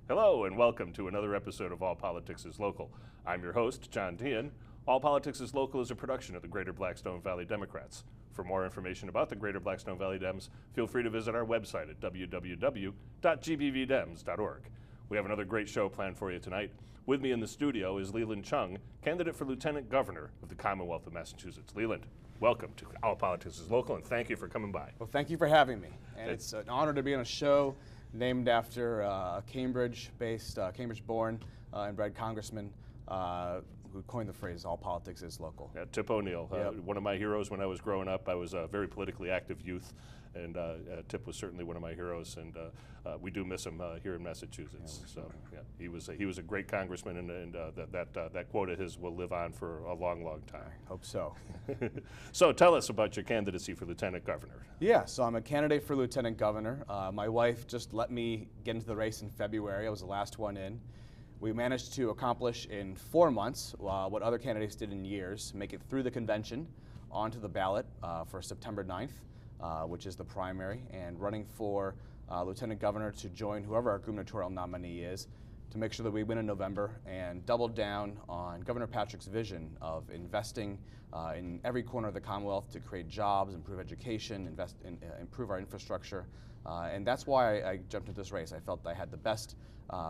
Hello and welcome to another episode of All Politics is Local. I'm your host, John Dean. All Politics is Local is a production of the Greater Blackstone Valley Democrats. For more information about the Greater Blackstone Valley Dems, feel free to visit our website at www.gbvdems.org. We have another great show planned for you tonight. With me in the studio is Leland Cheung, candidate for Lieutenant Governor of the Commonwealth of Massachusetts. Leland, welcome to All Politics is Local, and thank you for coming by. Well, thank you for having me. And it's an honor to be on a show named after a Cambridge-based, Cambridge-born and bred congressman who coined the phrase, all politics is local. Yeah, Tip O'Neill, Yep. One of my heroes when I was growing up. I was a very politically active youth, and Tip was certainly one of my heroes, and we do miss him here in Massachusetts. Yeah, he was a great congressman, and that quote of his will live on for a long, long time. I hope so. So tell us about your candidacy for Lieutenant Governor. Yeah, so I'm a candidate for Lieutenant Governor. My wife just let me get into the race in February. I was the last one in. We managed to accomplish in 4 months what other candidates did in years, make it through the convention, onto the ballot for September 9th, which is the primary, and running for Lieutenant Governor to join whoever our gubernatorial nominee is to make sure that we win in November and double down on Governor Patrick's vision of investing in every corner of the Commonwealth to create jobs, improve education, improve our infrastructure. And that's why I jumped into this race. I felt I had the best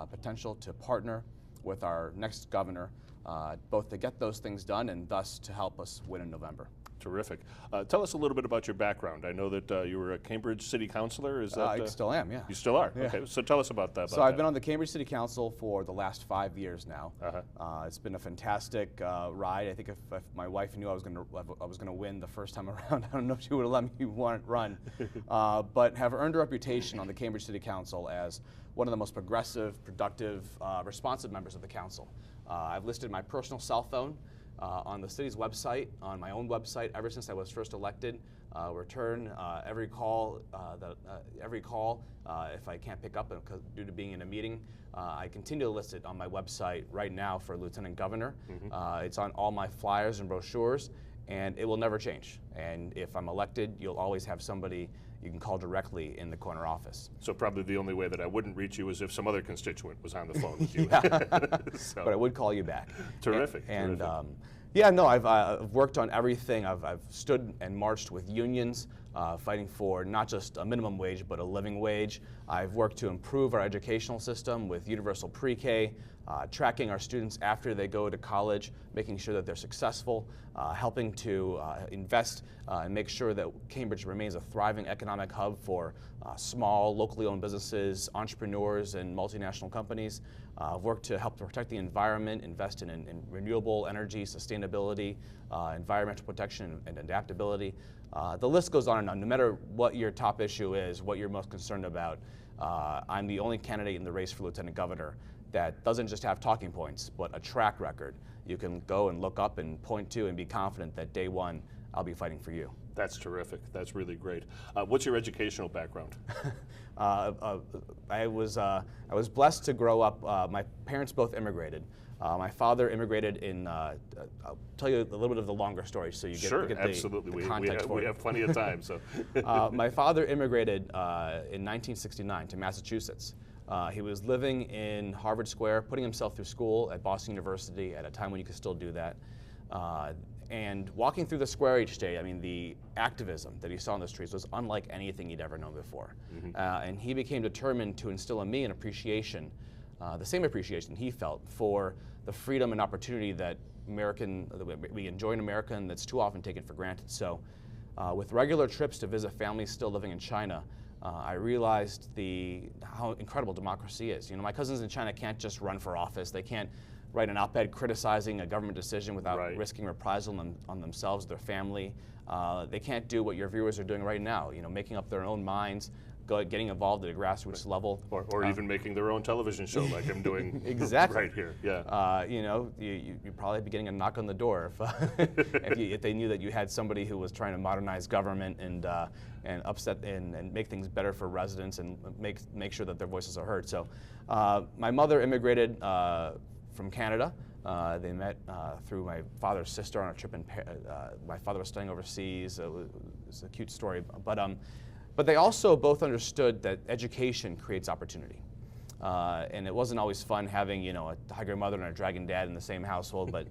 potential to partner with our next governor, both to get those things done and thus to help us win in November. Terrific. Tell us a little bit about your background. I know that you were a Cambridge City Councilor. Is that? I still am, yeah. You still are? Yeah. Okay, so tell us about that. So I've been on the Cambridge City Council for the last 5 years now. It's been a fantastic ride. I think if my wife knew I was going to win the first time around, I don't know if she would have let me run. But have earned a reputation on the Cambridge City Council as one of the most progressive, productive, responsive members of the council. I've listed my personal cell phone on the city's website, on my own website, ever since I was first elected. Return every call. If I can't pick up due to being in a meeting, I continue to list it on my website right now for Lieutenant Governor. It's on all my flyers and brochures, and it will never change. And if I'm elected, you'll always have somebody you can call directly in the corner office. So probably the only way that I wouldn't reach you is if some other constituent was on the phone with you. But I would call you back. Terrific. And terrific. Yeah, no, I've worked on everything. I've stood and marched with unions, fighting for not just a minimum wage, but a living wage. I've worked to improve our educational system with universal pre-K, tracking our students after they go to college, making sure that they're successful, helping to invest and make sure that Cambridge remains a thriving economic hub for small, locally owned businesses, entrepreneurs, and multinational companies. I've worked to help protect the environment, invest in renewable energy, sustainability, environmental protection, and adaptability. The list goes on and on. No matter what your top issue is, what you're most concerned about, I'm the only candidate in the race for Lieutenant Governor that doesn't just have talking points, but a track record. You can go and look up and point to and be confident that day one, I'll be fighting for you. That's terrific. That's really great. What's your educational background? I was blessed to grow up. My parents both immigrated. My father immigrated in. I'll tell you a little bit of the longer story, so you get, sure, get absolutely. the context we have plenty of time. So, my father immigrated in 1969 to Massachusetts. He was living in Harvard Square, putting himself through school at Boston University at a time when you could still do that. And walking through the square each day, I mean, the activism that he saw in the streets was unlike anything he'd ever known before. And he became determined to instill in me an appreciation, the same appreciation he felt for the freedom and opportunity that we enjoy in America and that's too often taken for granted. So with regular trips to visit families still living in China, I realized how incredible democracy is. You know, my cousins in China can't just run for office. They can't write an op-ed criticizing a government decision without risking reprisal on themselves, their family. They can't do what your viewers are doing right now, you know, making up their own minds, getting involved at a grassroots level. Or even making their own television show like I'm doing exactly. right here. Yeah. You'd probably be getting a knock on the door if they knew that you had somebody who was trying to modernize government and upset and make things better for residents and make sure that their voices are heard. So my mother immigrated from Canada. They met through my father's sister on a trip my father was studying overseas. It was a cute story. But they also both understood that education creates opportunity. And it wasn't always fun having, a tiger mother and a dragon dad in the same household, but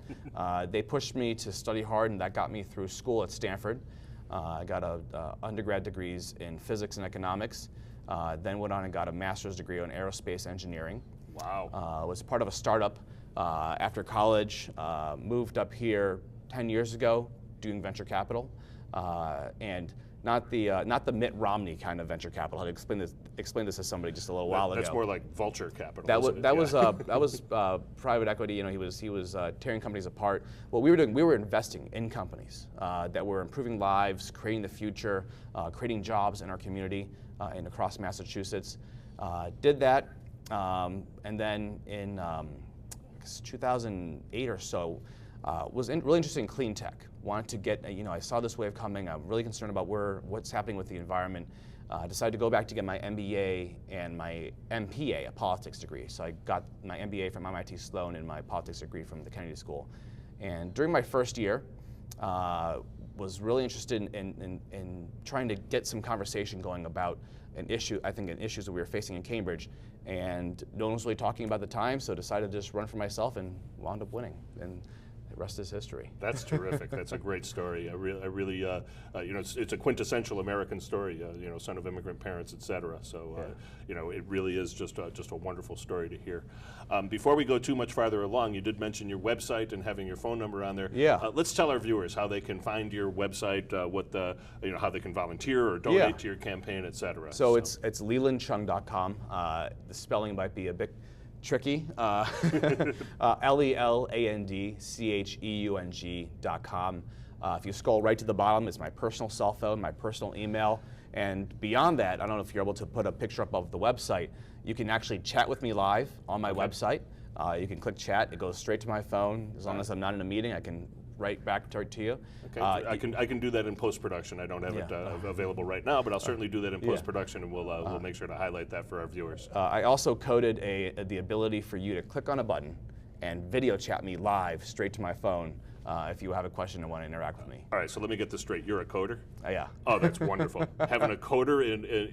they pushed me to study hard, and that got me through school at Stanford. I got undergrad degrees in physics and economics, then went on and got a master's degree in aerospace engineering. Wow. Was part of a startup after college, moved up here 10 years ago doing venture capital, and not the Mitt Romney kind of venture capital. I had to explain this to somebody just a little while ago. That's more like vulture capital. That was private equity. He was tearing companies apart. What we were doing, we were investing in companies that were improving lives, creating the future, creating jobs in our community and across Massachusetts. Did that, and then in 2008 or so, was really interested in clean tech. Wanted to get, I saw this wave coming. I'm really concerned about what's happening with the environment. Decided to go back to get my MBA and my MPA, a politics degree. So I got my MBA from MIT Sloan and my politics degree from the Kennedy School. And during my first year, was really interested in trying to get some conversation going about issues that we were facing in Cambridge. And no one was really talking about the time, so decided to just run for myself and wound up winning. And the rest is history. That's terrific. That's a great story. I really, it's a quintessential American story. Son of immigrant parents, et cetera. So, it really is just a wonderful story to hear. Before we go too much farther along, you did mention your website and having your phone number on there. Yeah. Let's tell our viewers how they can find your website, how they can volunteer or donate to your campaign, et cetera. So it's lelandcheung.com. The spelling might be a bit tricky. LelandCheung.com. If you scroll right to the bottom, it's my personal cell phone, my personal email, and beyond that, I don't know if you're able to put a picture up of the website. You can actually chat with me live on my website. You can click chat. It goes straight to my phone. As long as I'm not in a meeting, I can write back to you. Okay. I can do that in post-production. I don't have it available right now, but I'll certainly do that in post-production, and we'll make sure to highlight that for our viewers. I also coded the ability for you to click on a button and video chat me live straight to my phone if you have a question and want to interact with me. All right, so let me get this straight. You're a coder? Yeah. Oh, that's wonderful. Having a coder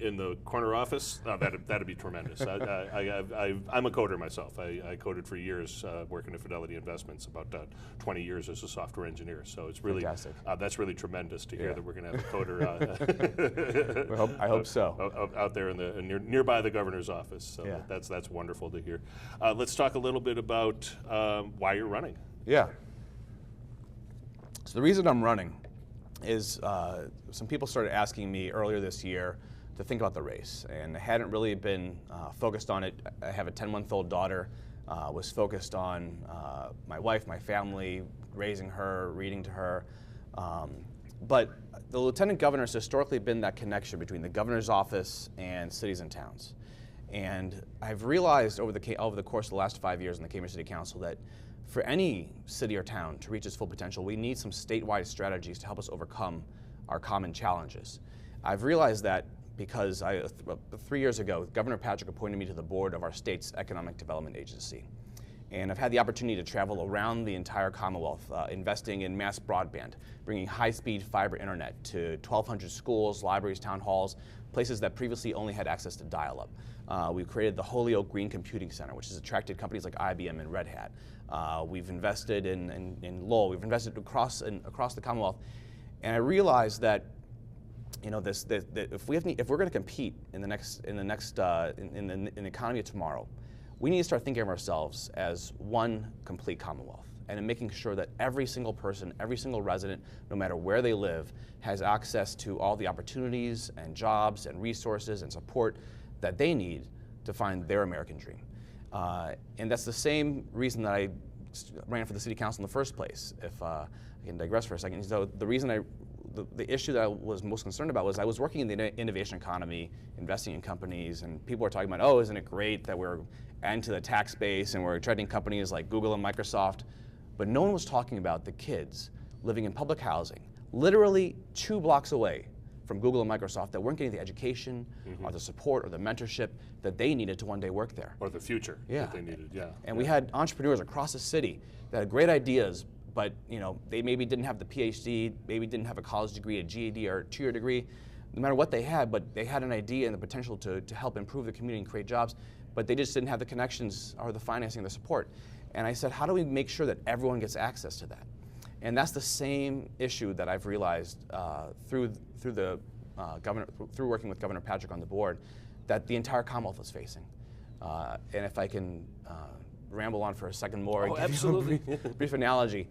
in the corner office, that'd be tremendous. I'm a coder myself. I coded for years working at Fidelity Investments, about 20 years as a software engineer. So it's really that's really tremendous to hear that we're going to have a coder. I hope so. Out there nearby the governor's office. So that's wonderful to hear. Let's talk a little bit about why you're running. Yeah. So the reason I'm running is some people started asking me earlier this year to think about the race, and I hadn't really been focused on it. I have a 10-month-old daughter, was focused on my wife, my family, raising her, reading to her. But the lieutenant governor has historically been that connection between the governor's office and cities and towns. And I've realized over the course of the last 5 years in the Cambridge City Council that for any city or town to reach its full potential, we need some statewide strategies to help us overcome our common challenges. I've realized that because 3 years ago, Governor Patrick appointed me to the board of our state's economic development agency. And I've had the opportunity to travel around the entire Commonwealth, investing in mass broadband, bringing high-speed fiber internet to 1,200 schools, libraries, town halls, places that previously only had access to dial-up. We've created the Holyoke Green Computing Center, which has attracted companies like IBM and Red Hat. We've invested in Lowell. We've invested across the Commonwealth, and I realized that if we're going to compete in the economy of tomorrow, we need to start thinking of ourselves as one complete Commonwealth, and in making sure that every single person, every single resident, no matter where they live, has access to all the opportunities and jobs and resources and support that they need to find their American dream. And that's the same reason that I ran for the City Council in the first place, if I can digress for a second. So the reason I the issue that I was most concerned about was I was working in the innovation economy, investing in companies, and people were talking about, oh, isn't it great that we're adding to the tax base and we're attracting companies like Google and Microsoft, but no one was talking about the kids living in public housing, literally 2 blocks away from Google and Microsoft, that weren't getting the education or the support or the mentorship that they needed to one day work there. Or the future that they needed, And we had entrepreneurs across the city that had great ideas, but they maybe didn't have the PhD, maybe didn't have a college degree, a GED, or a 2-year degree, no matter what they had, but they had an idea and the potential to help improve the community and create jobs, but they just didn't have the connections or the financing or the support. And I said, how do we make sure that everyone gets access to that? And that's the same issue that I've realized through working with Governor Patrick on the board, that the entire Commonwealth is facing. And if I can ramble on for a second more, and give you a brief analogy.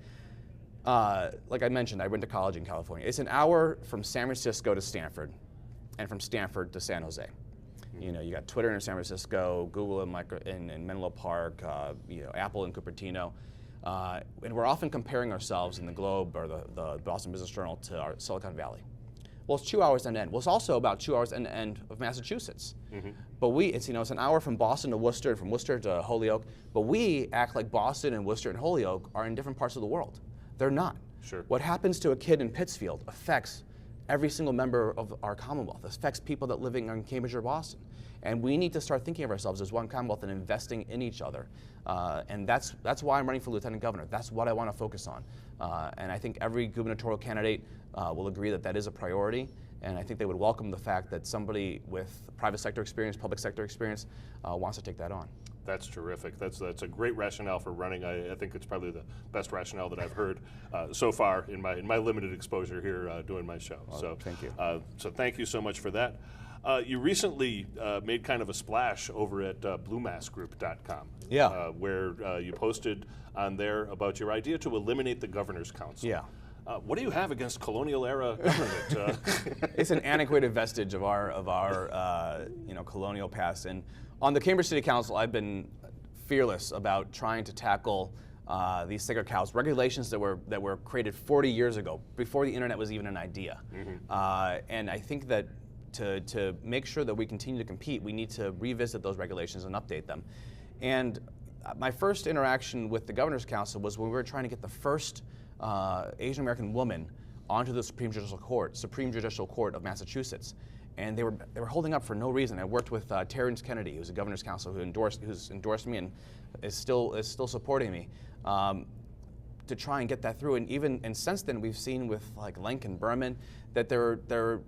Like I mentioned, I went to college in California. It's an hour from San Francisco to Stanford, and from Stanford to San Jose. You got Twitter in San Francisco, Google in Menlo Park, Apple in Cupertino. And we're often comparing ourselves in the Globe or the Boston Business Journal to our Silicon Valley. Well, it's 2 hours end to end. Well, it's also about 2 hours end to end of Massachusetts. But it's an hour from Boston to Worcester and from Worcester to Holyoke. But we act like Boston and Worcester and Holyoke are in different parts of the world. They're not. Sure. What happens to a kid in Pittsfield affects every single member of our Commonwealth. It affects people that living in Cambridge or Boston. And we need to start thinking of ourselves as one Commonwealth and investing in each other. And that's why I'm running for Lieutenant Governor. That's what I want to focus on. And I think every gubernatorial candidate will agree that that is a priority. And I think they would welcome the fact that somebody with private sector experience, public sector experience, wants to take that on. That's terrific. That's a great rationale for running. I think it's probably the best rationale that I've heard so far in my limited exposure here doing my show. Well, so thank you. So thank you so much for that. You recently made kind of a splash over at bluemassgroup.com, where you posted on there about your idea to eliminate the Governor's Council. Yeah. What do you have against colonial era government? It's an antiquated vestige of our colonial past. And on the Cambridge City Council, I've been fearless about trying to tackle these sacred cows, regulations that were created 40 years ago, before the internet was even an idea. And I think that to make sure that we continue to compete, we need to revisit those regulations and update them. And my first interaction with the Governor's Council was when we were trying to get the first Asian American woman onto the Supreme Judicial Court of Massachusetts. And they were holding up for no reason. I worked with Terrence Kennedy, who's a Governor's Council who's endorsed me and is still supporting me to try and get that through. And since then, we've seen with like Lenk and Berman that they're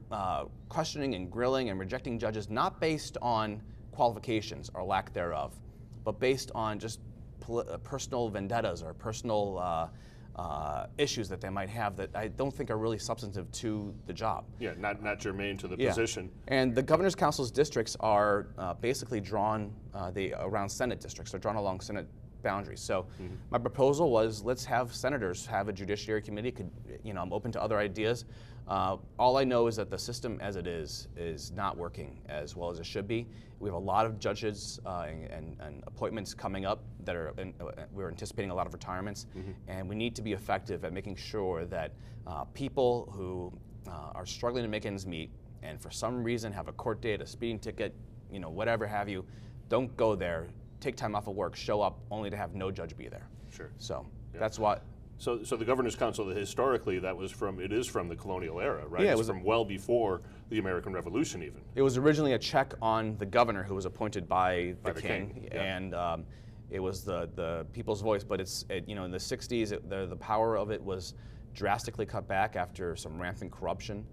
questioning and grilling and rejecting judges not based on qualifications or lack thereof, but based on just personal vendettas or personal issues that they might have that I don't think are really substantive to the job. Yeah, not germane to the position. And the Governor's Council's districts are basically drawn around Senate districts. They're drawn along Senate boundaries. So my proposal was, let's have senators have a judiciary committee. I'm open to other ideas. All I know is that the system as it is not working as well as it should be. We have a lot of judges and appointments coming up that we're anticipating a lot of retirements, and we need to be effective at making sure that people who are struggling to make ends meet and for some reason have a court date, a speeding ticket, whatever have you, don't go there, take time off of work, show up only to have no judge be there. Sure. So that's what. So the Governor's Council, historically, it is from the colonial era, right? Yeah, it was from well before the American Revolution, even. It was originally a check on the governor, who was appointed by the king. Yeah. And it was the people's voice. But in the '60s, the power of it was drastically cut back after some rampant corruption.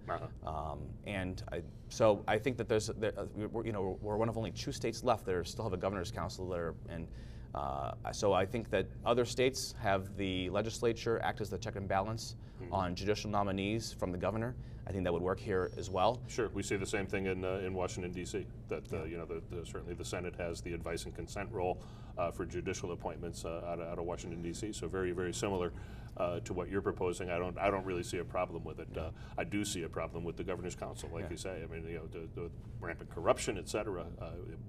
So I think that we're one of only 2 states left that still have a Governor's Council so I think that other states have the legislature act as the check and balance on judicial nominees from the governor. I think that would work here as well. Sure, we see the same thing in Washington D.C. That certainly the Senate has the advice and consent role for judicial appointments out of Washington D.C. So very, very similar to what you're proposing. I don't really see a problem with it. I do see a problem with the Governor's Council, like you say. I mean, the rampant corruption, et cetera.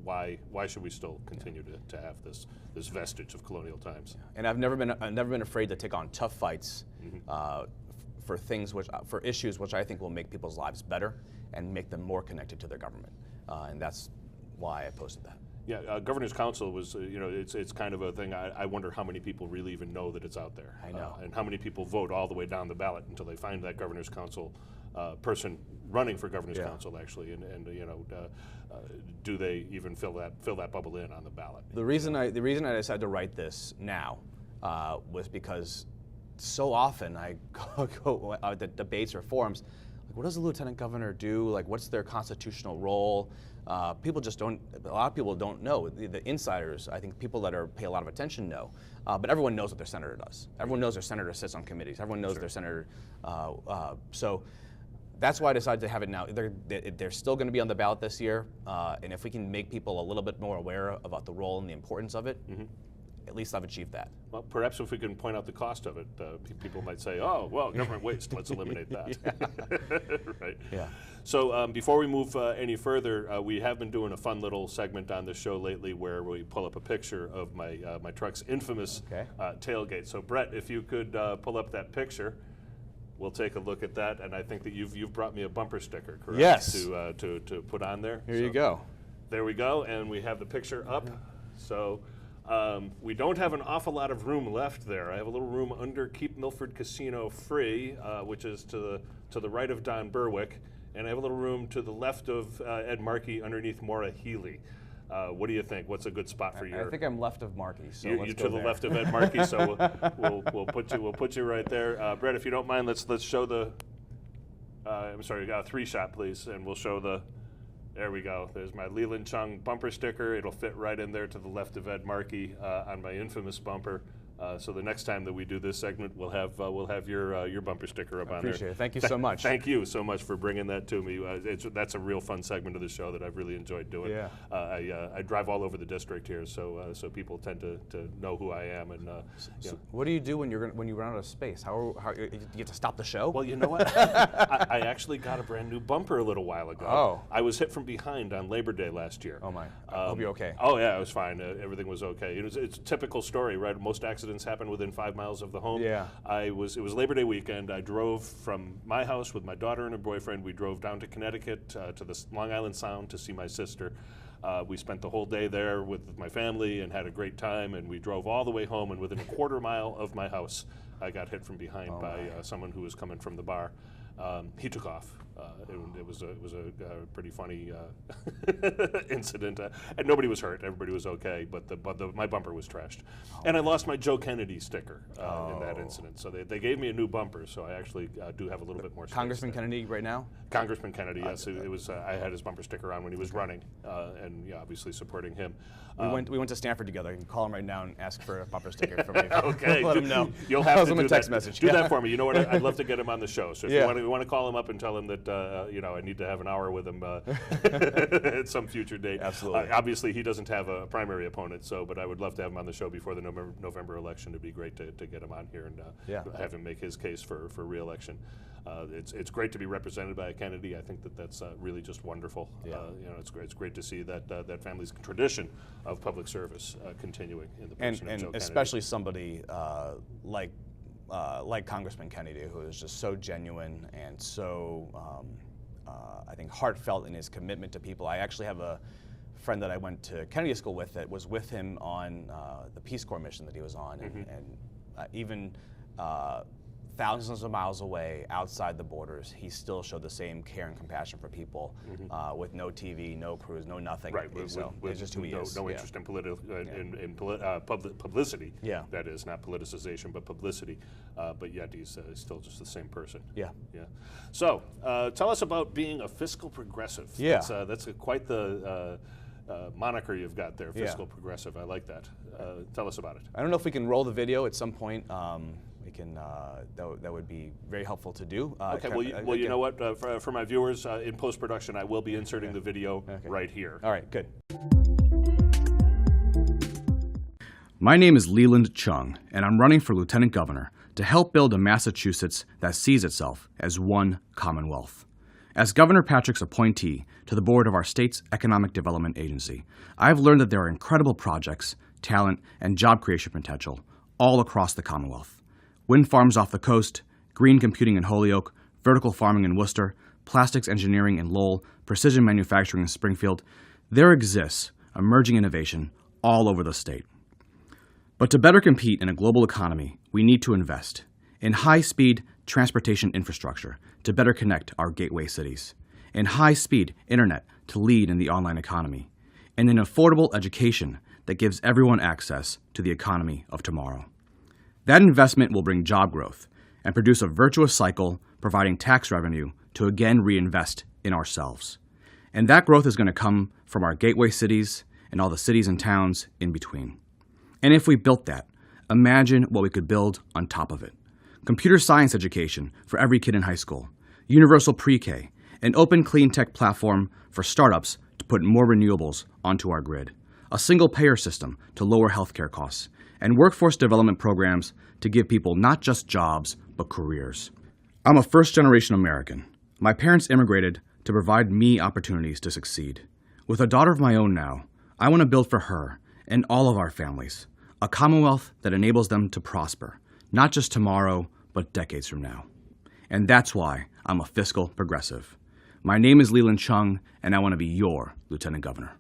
Why should we still continue to have this vestige of colonial times? And I've never been afraid to take on tough fights for things for issues which I think will make people's lives better and make them more connected to their government, and that's why I posted that. Yeah, Governor's Council was, it's kind of a thing. I wonder how many people really even know that it's out there. I know. And how many people vote all the way down the ballot until they find that Governor's Council person running for Governor's Council, actually, and do they even fill that bubble in on the ballot? The reason I decided to write this now was because so often I go to debates or forums, like, what does the lieutenant governor do? Like, what's their constitutional role? People just don't. A lot of people don't know. The insiders, I think, people that pay a lot of attention know. But everyone knows what their senator does. Everyone knows their senator sits on committees. Everyone knows their senator. So that's why I decided to have it now. They're still going to be on the ballot this year, and if we can make people a little bit more aware about the role and the importance of it, at least I've achieved that. Well, perhaps if we can point out the cost of it, people might say, "Oh, well, government waste. Let's eliminate that." Right. Yeah. So before we move any further, we have been doing a fun little segment on this show lately where we pull up a picture of my truck's infamous tailgate. So Brett, if you could pull up that picture. We'll take a look at that, and I think that you've brought me a bumper sticker, correct? Yes. To put on there. Here you go. There we go, and we have the picture up. So we don't have an awful lot of room left there. I have a little room under Keep Milford Casino free, which is to the right of Don Berwick, and I have a little room to the left of Ed Markey underneath Maura Healy. What do you think? What's a good spot for you? I think I'm left of Markey, so you're to the left of Ed Markey, so we'll put you right there. Brett, if you don't mind, let's show the. I'm sorry, you got a 3-shot, please, and we'll show the. There we go. There's my Leland Cheung bumper sticker. It'll fit right in there to the left of Ed Markey on my infamous bumper. So the next time that we do this segment, we'll have your bumper sticker up on there. Appreciate it. Thank you so much. Thank you so much for bringing that to me. That's a real fun segment of the show that I've really enjoyed doing. Yeah. I drive all over the district here, so people tend to know who I am. And so what do you do when you run out of space? How you get to stop the show? Well, you know what? I actually got a brand new bumper a little while ago. Oh. I was hit from behind on Labor Day last year. Oh my! I hope you're okay. Oh yeah, I was fine. Everything was okay. It's a typical story, right? Most accidents happen within 5 miles of the home. Yeah. It was Labor Day weekend. I drove from my house with my daughter and her boyfriend. We drove down to Connecticut to the Long Island Sound to see my sister. We spent the whole day there with my family and had a great time. And we drove all the way home. And within a quarter mile of my house, I got hit from behind by someone who was coming from the bar. He took off. It was a pretty funny incident, and nobody was hurt. Everybody was okay, but my bumper was trashed, and I lost my Joe Kennedy sticker in that incident. So they gave me a new bumper, so I actually do have a little bit more space. Congressman Kennedy, right now. Congressman Kennedy, yes. It was. I had his bumper sticker on when he was running, and yeah, obviously supporting him. We went to Stanford together. You can call him right now and ask for a bumper sticker from me. Okay, let him know. You'll have to do do text that. message. Do that for me. You know what? I'd love to get him on the show. So if Yeah. you want to call him up and tell him that I need to have an hour with him at some future date. Absolutely. Obviously, he doesn't have a primary opponent, but I would love to have him on the show before the November election. It'd be great to get him on here and have him make his case for re-election. It's great to be represented by a Kennedy. I think that's really just wonderful. Yeah. It's great to see that family's tradition of public service continuing in the person of Joe Kennedy. Especially somebody like Congressman Kennedy, who is just so genuine and so I think heartfelt in his commitment to people. I actually have a friend that I went to Kennedy School with that was with him on the Peace Corps mission that he was on, and even thousands of miles away, outside the borders, he still showed the same care and compassion for people with no TV, no crews, no nothing. Right, So it's just who he is. No interest in publicity. Yeah. That is, not politicization, but publicity. But yet he's still just the same person. Yeah. Yeah. So tell us about being a fiscal progressive. Yeah. That's quite the moniker you've got there, fiscal progressive. I like that. Tell us about it. I don't know if we can roll the video at some point. We can. That would be very helpful to do. Okay. Well, you know what? For my viewers, in post-production, I will be inserting the video right here. All right. Good. My name is Leland Cheung, and I'm running for Lieutenant Governor to help build a Massachusetts that sees itself as one Commonwealth. As Governor Patrick's appointee to the board of our state's Economic Development Agency, I've learned that there are incredible projects, talent, and job creation potential all across the Commonwealth. Wind farms off the coast, green computing in Holyoke, vertical farming in Worcester, plastics engineering in Lowell, precision manufacturing in Springfield, there exists emerging innovation all over the state. But to better compete in a global economy, we need to invest in high-speed transportation infrastructure to better connect our gateway cities, in high-speed internet to lead in the online economy, and in affordable education that gives everyone access to the economy of tomorrow. That investment will bring job growth and produce a virtuous cycle, providing tax revenue to again reinvest in ourselves. And that growth is going to come from our gateway cities and all the cities and towns in between. And if we built that, imagine what we could build on top of it. Computer science education for every kid in high school, universal pre-K, an open clean tech platform for startups to put more renewables onto our grid, a single payer system to lower healthcare costs, and workforce development programs to give people not just jobs, but careers. I'm a first-generation American. My parents immigrated to provide me opportunities to succeed. With a daughter of my own now, I want to build for her and all of our families a Commonwealth that enables them to prosper, not just tomorrow, but decades from now. And that's why I'm a fiscal progressive. My name is Leland Cheung, and I want to be your Lieutenant Governor.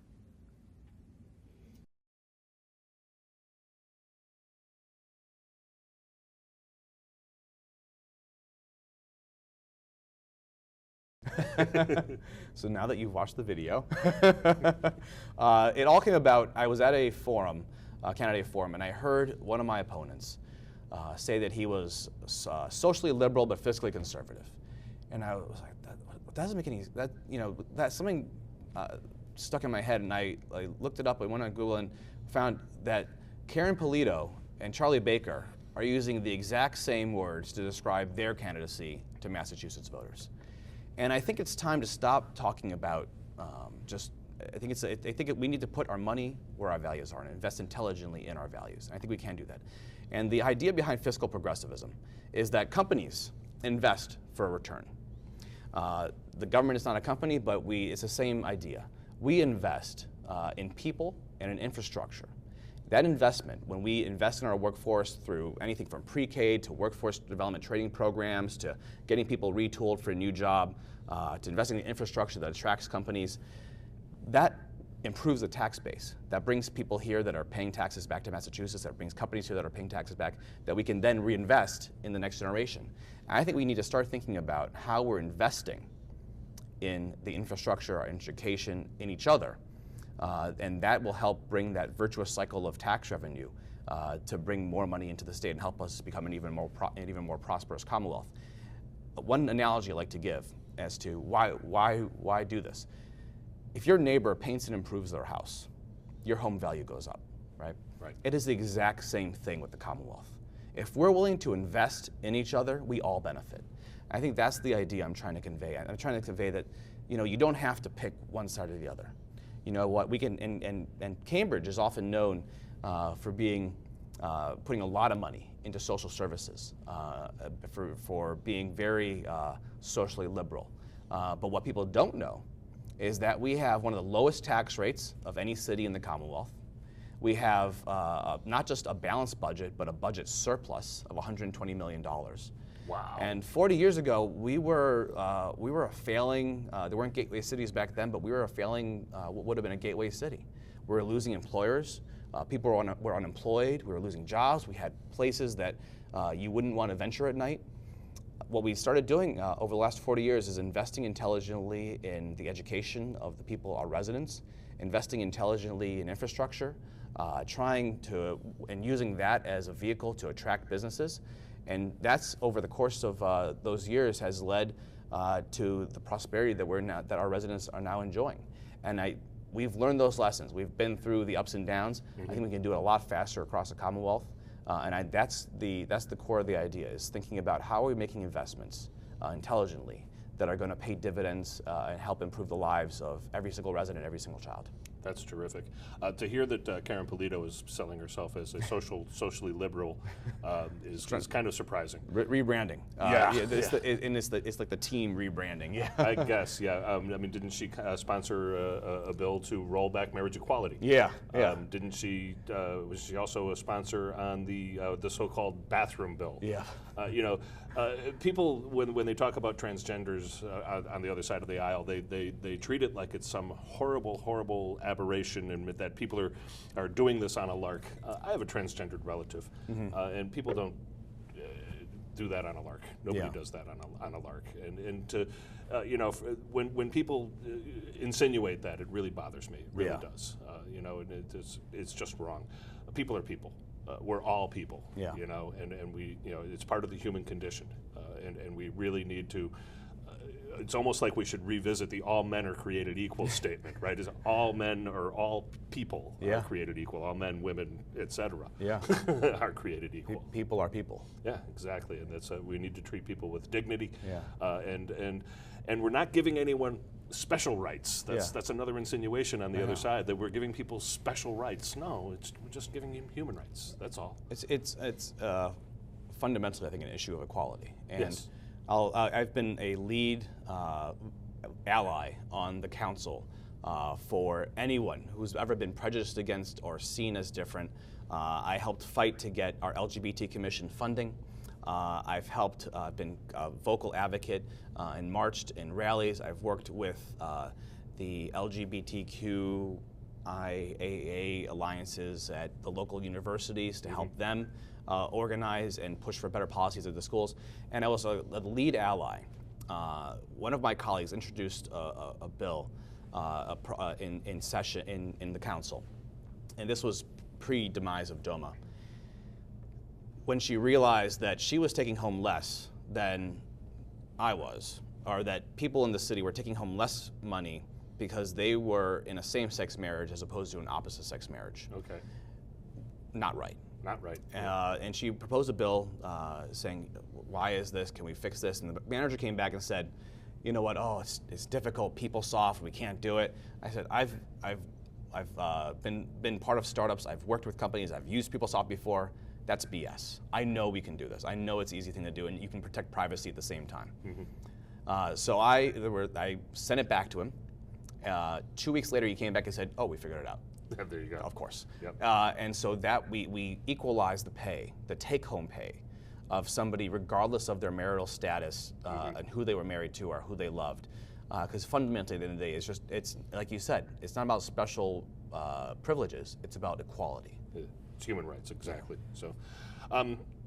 So now that you've watched the video, it all came about. I was at a forum, candidate forum, and I heard one of my opponents say that he was socially liberal but fiscally conservative, and I was like, that doesn't make any. That's something stuck in my head, and I looked it up. I went on Google and found that Karen Polito and Charlie Baker are using the exact same words to describe their candidacy to Massachusetts voters. And I think it's time to stop talking about I think we need to put our money where our values are and invest intelligently in our values. And I think we can do that. And the idea behind fiscal progressivism is that companies invest for a return. The government is not a company, but it's the same idea. We invest in people and in infrastructure. That investment, when we invest in our workforce through anything from pre-K to workforce development training programs to getting people retooled for a new job, to investing in infrastructure that attracts companies, that improves the tax base. That brings people here that are paying taxes back to Massachusetts, that brings companies here that are paying taxes back, that we can then reinvest in the next generation. And I think we need to start thinking about how we're investing in the infrastructure, our education, in each other. And that will help bring that virtuous cycle of tax revenue to bring more money into the state and help us become an even more prosperous Commonwealth. One analogy I like to give as to why do this. If your neighbor paints and improves their house, your home value goes up, right? Right. It is the exact same thing with the Commonwealth. If we're willing to invest in each other, we all benefit. I think that's the idea I'm trying to convey. I'm trying to convey that, you don't have to pick one side or the other. You know what, we can, and Cambridge is often known for being, putting a lot of money into social services, for being very socially liberal. But what people don't know is that we have one of the lowest tax rates of any city in the Commonwealth. We have not just a balanced budget, but a budget surplus of $120 million. Wow. And 40 years ago, we were a failing, there weren't gateway cities back then, but we were a failing, what would have been a gateway city. We were losing employers. People were unemployed. We were losing jobs. We had places that you wouldn't want to venture at night. What we started doing over the last 40 years is investing intelligently in the education of the people, our residents, investing intelligently in infrastructure, and using that as a vehicle to attract businesses. And that's, over the course of those years, has led to the prosperity that our residents are now enjoying. And we've learned those lessons. We've been through the ups and downs. I think we can do it a lot faster across the Commonwealth. That's the core of the idea, is thinking about how are we making investments intelligently that are going to pay dividends and help improve the lives of every single resident, every single child. That's terrific. To hear that Karen Polito is selling herself as a socially liberal is kind of surprising. Rebranding. It's like the team rebranding. Yeah. I guess, yeah. I mean, didn't she sponsor a bill to roll back marriage equality? Yeah. Didn't she? Was she also a sponsor on the so-called bathroom bill? Yeah. People when they talk about transgenders on the other side of the aisle, they treat it like it's some horrible aberration, and that people are doing this on a lark. I have a transgendered relative, and people don't do that on a lark. Nobody does that on a lark. And to when people insinuate that, it really bothers me. It really does. And it's just wrong. People are people. We're all people. Yeah. And we it's part of the human condition, and we really need to. It's almost like we should revisit the all men are created equal statement, right? Is all men or all people are created equal? All men, women, etc. Are created equal. People are people. Yeah, exactly, and that's we need to treat people with dignity. Yeah. And we're not giving anyone special rights. That's another insinuation on the other side, that we're giving people special rights. No, we're just giving them human rights. That's all. It's fundamentally, I think, an issue of equality. And yes. I've been a lead ally on the council for anyone who's ever been prejudiced against or seen as different. I helped fight to get our LGBT Commission funding. I've helped, been a vocal advocate and marched in rallies. I've worked with the LGBTQIAA alliances at the local universities to help them organize and push for better policies at the schools. And I was a lead ally. One of my colleagues introduced a bill in session in the council, and this was pre-demise of DOMA. When she realized that she was taking home less than I was, or that people in the city were taking home less money because they were in a same-sex marriage as opposed to an opposite-sex marriage. Okay. Not right. Not right. And she proposed a bill saying, why is this? Can we fix this? And the manager came back and said, you know what? Oh, it's difficult. PeopleSoft. We can't do it. I said, I've been part of startups. I've worked with companies. I've used PeopleSoft before. That's BS. I know we can do this. I know it's an easy thing to do, and you can protect privacy at the same time. So I sent it back to him. 2 weeks later, he came back and said, oh, we figured it out. There you go. Of course. Yep. And so that we equalized the pay, the take-home pay of somebody regardless of their marital status and who they were married to or who they loved. Because fundamentally, at the end of the day, it's like you said, it's not about special privileges, it's about equality. It's human rights, exactly. So,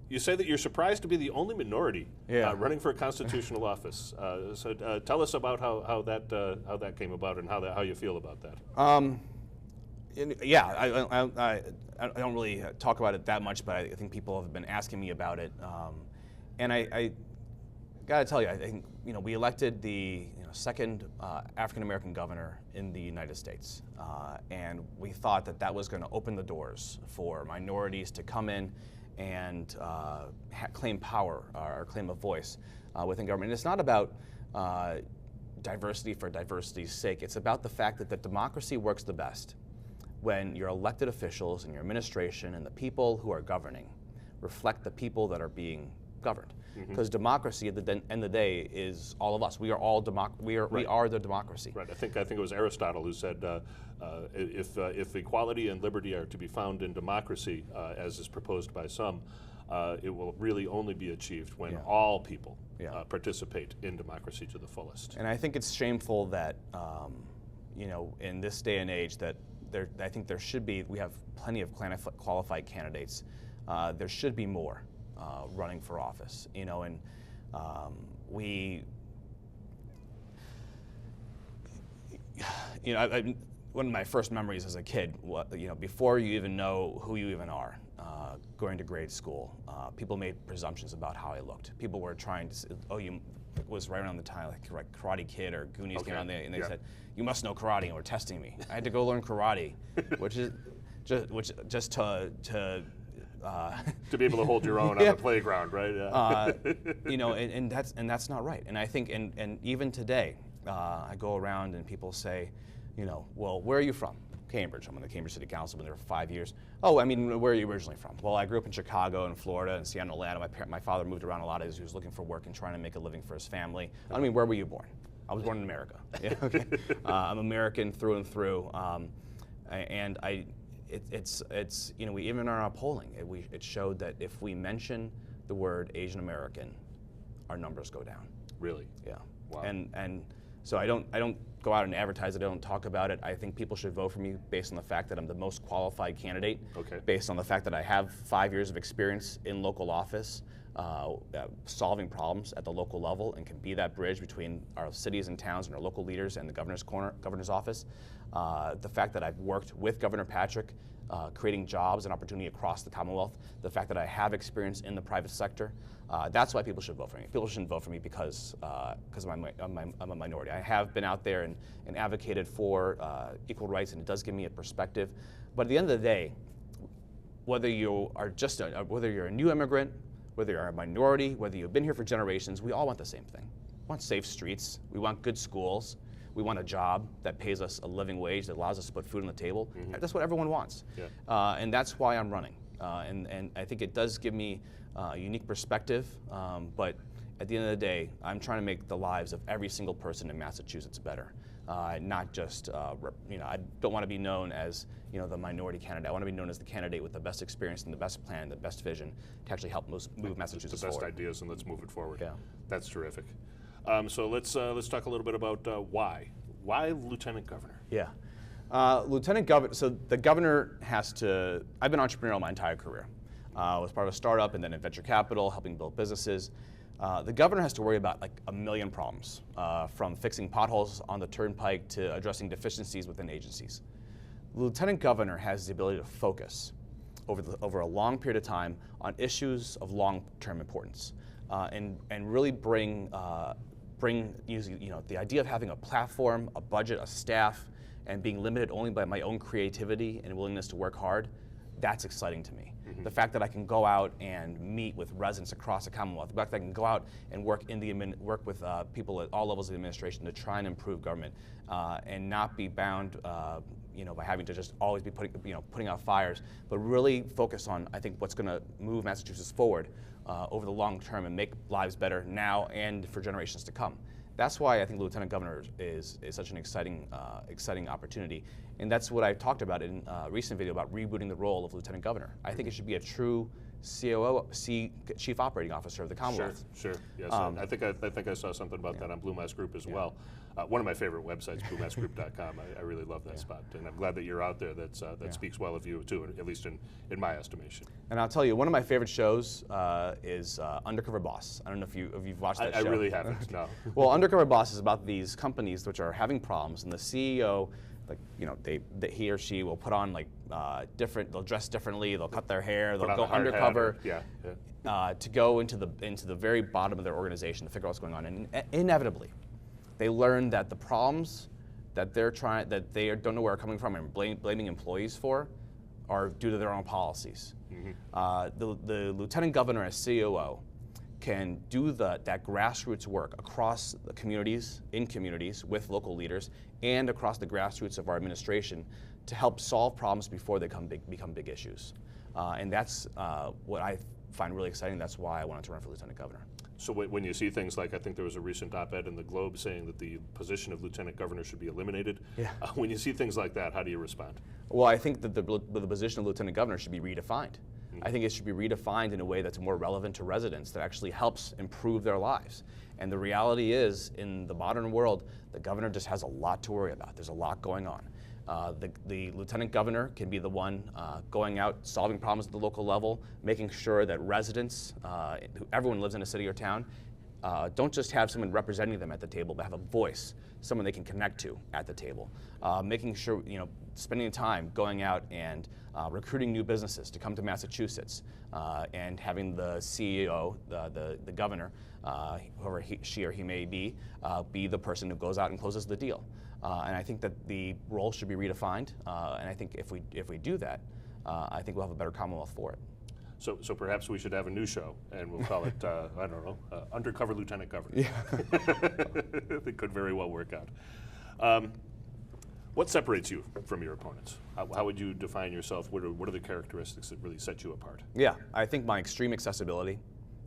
you say that you're surprised to be the only minority running for a constitutional office. So tell us about how that came about and how you feel about that. I don't really talk about it that much, but I think people have been asking me about it. And I got to tell you, I think we elected the second African American governor in the United States, and we thought that was going to open the doors for minorities to come in and claim power or claim a voice within government. And it's not about diversity for diversity's sake. It's about the fact that democracy works the best when your elected officials and your administration and the people who are governing reflect the people that are being governed. Because democracy, at the end of the day, is all of us. We are all we are the democracy. Right. I think it was Aristotle who said, if equality and liberty are to be found in democracy, as is proposed by some, it will really only be achieved when all people participate in democracy to the fullest. And I think it's shameful that in this day and age that I think there should be. We have plenty of qualified candidates. There should be more running for office, and one of my first memories as a kid, before you even know who you even are, going to grade school, people made presumptions about how I looked. People were trying to say, it was right around the time like Karate Kid or Goonies came out, and they said, you must know karate, and were testing me. I had to go learn karate, which is just to be able to hold your own on the playground, right? And that's not right. And I think, and even today, I go around and people say, well, where are you from? Cambridge. I'm on the Cambridge City Council. Been there for 5 years. Oh, I mean, where are you originally from? Well, I grew up in Chicago and Florida and Seattle, Atlanta. My father moved around a lot as he was looking for work and trying to make a living for his family. I mean, where were you born? I was born in America. Yeah, okay. I'm American through and through, and it's you know, we even in our polling, it showed that if we mention the word Asian American, our numbers go down. Really? Yeah. Wow. And so I don't go out and advertise it. I don't talk about it. I think people should vote for me based on the fact that I'm the most qualified candidate. Okay. Based on the fact that I have 5 years of experience in local office, solving problems at the local level, and can be that bridge between our cities and towns and our local leaders and the governor's office. The fact that I've worked with Governor Patrick, creating jobs and opportunity across the Commonwealth. The fact that I have experience in the private sector. That's why people should vote for me. People shouldn't vote for me because I'm a minority. I have been out there and advocated for equal rights, and it does give me a perspective. But at the end of the day, whether you are whether you're a new immigrant, whether you're a minority, whether you've been here for generations, we all want the same thing. We want safe streets. We want good schools. We want a job that pays us a living wage, that allows us to put food on the table. Mm-hmm. That's what everyone wants. Yeah. And that's why I'm running. And I think it does give me a unique perspective, but at the end of the day, I'm trying to make the lives of every single person in Massachusetts better. Not just, you know, I don't want to be known as, you know, the minority candidate. I want to be known as the candidate with the best experience and the best plan, the best vision to actually help move Massachusetts forward. The best ideas, and let's move it forward. Yeah. That's terrific. So let's talk a little bit about why. Why Lieutenant Governor? Yeah. Lieutenant Governor, so the governor has to, I've been entrepreneurial my entire career. I was part of a startup and then in venture capital, helping build businesses. The governor has to worry about like a million problems, from fixing potholes on the turnpike to addressing deficiencies within agencies. The lieutenant governor has the ability to focus over a long period of time on issues of long-term importance, and really bring you know, the idea of having a platform, a budget, a staff, and being limited only by my own creativity and willingness to work hard. That's exciting to me. Mm-hmm. The fact that I can go out and meet with residents across the Commonwealth, the fact that I can go out and work with people at all levels of the administration to try and improve government, and not be bound, you know, by having to just always be putting out fires, but really focus on, I think, what's going to move Massachusetts forward over the long term and make lives better now and for generations to come. That's why I think Lieutenant Governor is such an exciting opportunity. And that's what I talked about in a recent video about rebooting the role of Lieutenant Governor. I think it should be a true COO, Chief Operating Officer of the Commonwealth. Sure. Yes, I think I saw something about that on Blue Mass Group as well. One of my favorite websites, BlueMassGroup.com. I really love that spot, and I'm glad that you're out there. That speaks well of you too, at least in my estimation. And I'll tell you, one of my favorite shows is Undercover Boss. I don't know if you've watched that show. I really haven't. No. Well, Undercover Boss is about these companies which are having problems, and the CEO, like, you know, he or she will put on like they'll dress differently, they'll cut their hair, they'll go undercover, to go into the very bottom of their organization to figure out what's going on, and inevitably, they learn that the problems that they don't know where are coming from and blaming employees for are due to their own policies. Mm-hmm. The lieutenant governor as COO can do that grassroots work across the communities, in communities with local leaders, and across the grassroots of our administration to help solve problems before they become big issues. And that's what I find really exciting. That's why I wanted to run for lieutenant governor. So when you see things like, I think there was a recent op-ed in the Globe saying that the position of lieutenant governor should be eliminated. Yeah. When you see things like that, how do you respond? Well, I think that the position of lieutenant governor should be redefined. Mm-hmm. I think it should be redefined in a way that's more relevant to residents, that actually helps improve their lives. And the reality is, in the modern world, the governor just has a lot to worry about. There's a lot going on. The lieutenant governor can be the one going out, solving problems at the local level, making sure that residents, everyone lives in a city or town, don't just have someone representing them at the table, but have a voice, someone they can connect to at the table. Making sure, you know, spending time going out and recruiting new businesses to come to Massachusetts, and having the CEO, the governor, whoever she or he may be the person who goes out and closes the deal. And I think that the role should be redefined, and I think if we do that, I think we'll have a better Commonwealth for it. So perhaps we should have a new show, and we'll call it, I don't know, Undercover Lieutenant Governor. Yeah. It could very well work out. What separates you from your opponents? How would you define yourself? What are the characteristics that really set you apart? Yeah, I think my extreme accessibility,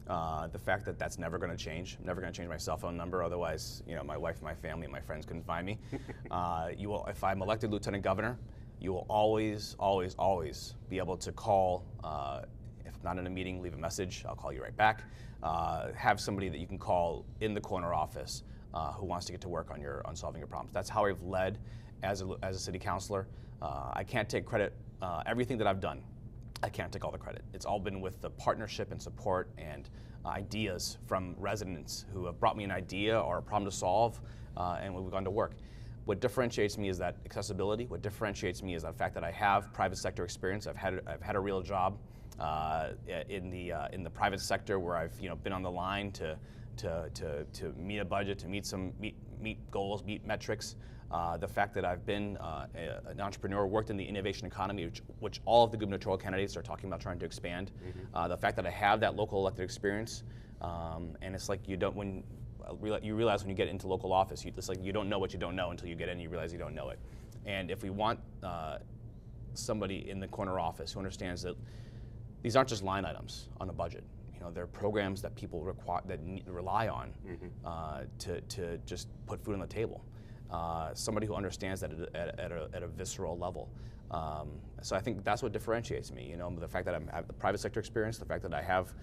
the fact that that's never going to change. I'm never going to change my cell phone number, otherwise, my wife, my family, and my friends couldn't find me. If I'm elected Lieutenant Governor, you will always, always, always be able to call. If I'm not in a meeting, leave a message. I'll call you right back. Have somebody that you can call in the corner office who wants to get to work on solving your problems. That's how I've led as a city councilor. I can't take credit. Everything that I've done, I can't take all the credit. It's all been with the partnership and support and ideas from residents who have brought me an idea or a problem to solve, and we've gone to work. What differentiates me is that accessibility. What differentiates me is the fact that I have private sector experience. I've had a real job in the private sector where I've been on the line to meet a budget, to meet goals, meet metrics. The fact that I've been an entrepreneur, worked in the innovation economy, which all of the gubernatorial candidates are talking about trying to expand. The fact that I have that local elected experience, and it's like you realize when you get into local office, you don't know what you don't know until you get in and you realize you don't know it. And if we want somebody in the corner office who understands that these aren't just line items on a budget. They're programs that people rely on to just put food on the table. Somebody who understands that at a visceral level. So I think that's what differentiates me. The fact that I have the private sector experience, the fact that I've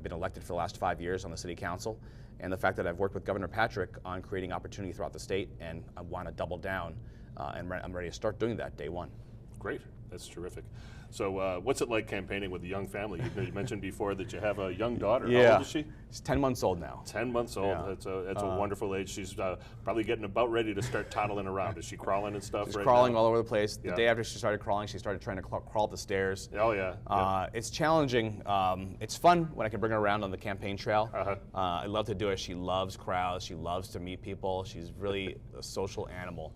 been elected for the last 5 years on the city council, and the fact that I've worked with Governor Patrick on creating opportunity throughout the state, and I want to double down, and I'm ready to start doing that day one. Great, that's terrific. So what's it like campaigning with a young family? You mentioned before that you have a young daughter. Yeah. How old is she? She's 10 months old now. 10 months old. Yeah. That's a wonderful age. She's probably getting about ready to start toddling around. Is she crawling and stuff She's right crawling now? all over the place. The Yeah. day after she started crawling, she started trying to crawl up the stairs. Oh, yeah. It's challenging. It's fun when I can bring her around on the campaign trail. Uh-huh. I love to do it. She loves crowds. She loves to meet people. She's really a social animal.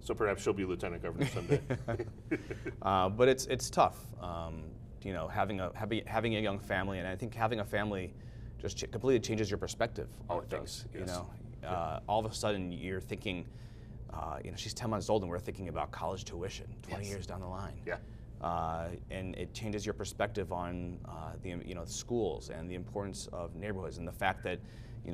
So perhaps she'll be lieutenant governor someday. But it's tough. Having a young family, and I think having a family just completely changes your perspective on it things. does, yes. All of a sudden you're thinking, she's 10 months old and we're thinking about college tuition 20 years down the line. Yeah. And it changes your perspective on the schools and the importance of neighborhoods, and the fact that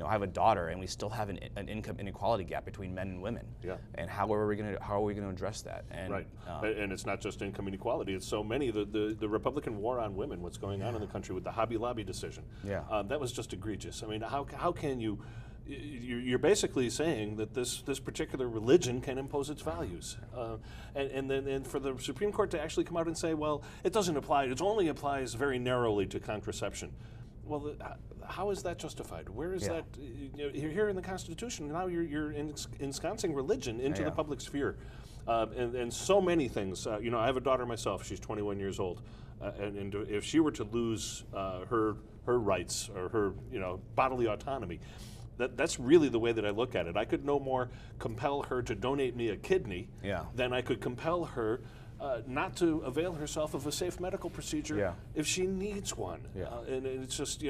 I have a daughter and we still have an income inequality gap between men and women. Yeah. And how are we going to address that? And, right. And it's not just income inequality. It's so many. The Republican war on women. What's going on in the country with the Hobby Lobby decision? Yeah. That was just egregious. I mean, how can you? You're basically saying that this particular religion can impose its values, and then for the Supreme Court to actually come out and say, well, it doesn't apply. It only applies very narrowly to contraception. Well, how is that justified? Where is that? You're here in the Constitution. Now you're ensconcing religion into the public sphere, and so many things. I have a daughter myself. She's 21 years old, and if she were to lose her rights or her bodily autonomy, that's really the way that I look at it. I could no more compel her to donate me a kidney than I could compel her not to avail herself of a safe medical procedure if she needs one. And it's just,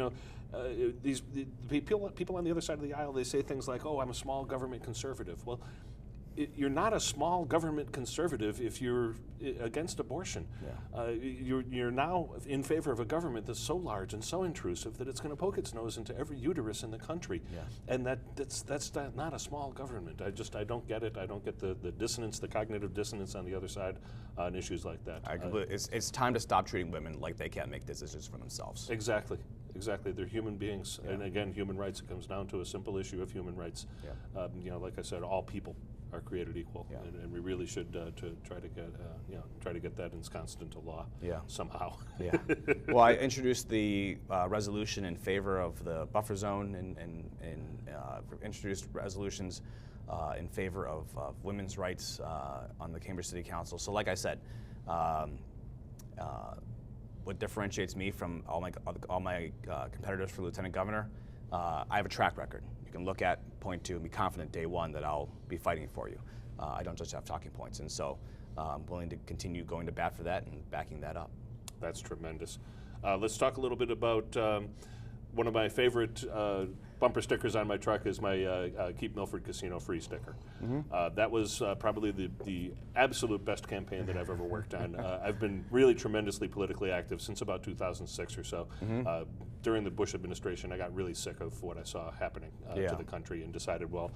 these people on the other side of the aisle, they say things like, oh, I'm a small government conservative. Well, you're not a small government conservative if you're against abortion. You're now in favor of a government that's so large and so intrusive that it's going to poke its nose into every uterus in the country. And that's not a small government. I don't get it. I don't get the dissonance, the cognitive dissonance on the other side on issues like that. It's time to stop treating women like they can't make decisions for themselves. Exactly. They're human beings. And again, human rights, it comes down to a simple issue of human rights. Like I said, all people are created equal, and we really should try to get that ensconced into law somehow. Well, I introduced the resolution in favor of the buffer zone, and introduced resolutions in favor of women's rights on the Cambridge City Council. So, like I said, what differentiates me from all my competitors for lieutenant governor, I have a track record. You can look at, point to, and be confident day one that I'll be fighting for you. I don't just have talking points, and so I'm willing to continue going to bat for that and backing that up. That's tremendous. Let's talk a little bit about one of my favorite bumper stickers on my truck is my Keep Milford Casino Free sticker. That was probably the absolute best campaign that I've ever worked on. I've been really tremendously politically active since about 2006 or so. During the Bush administration, I got really sick of what I saw happening to the country and decided, well,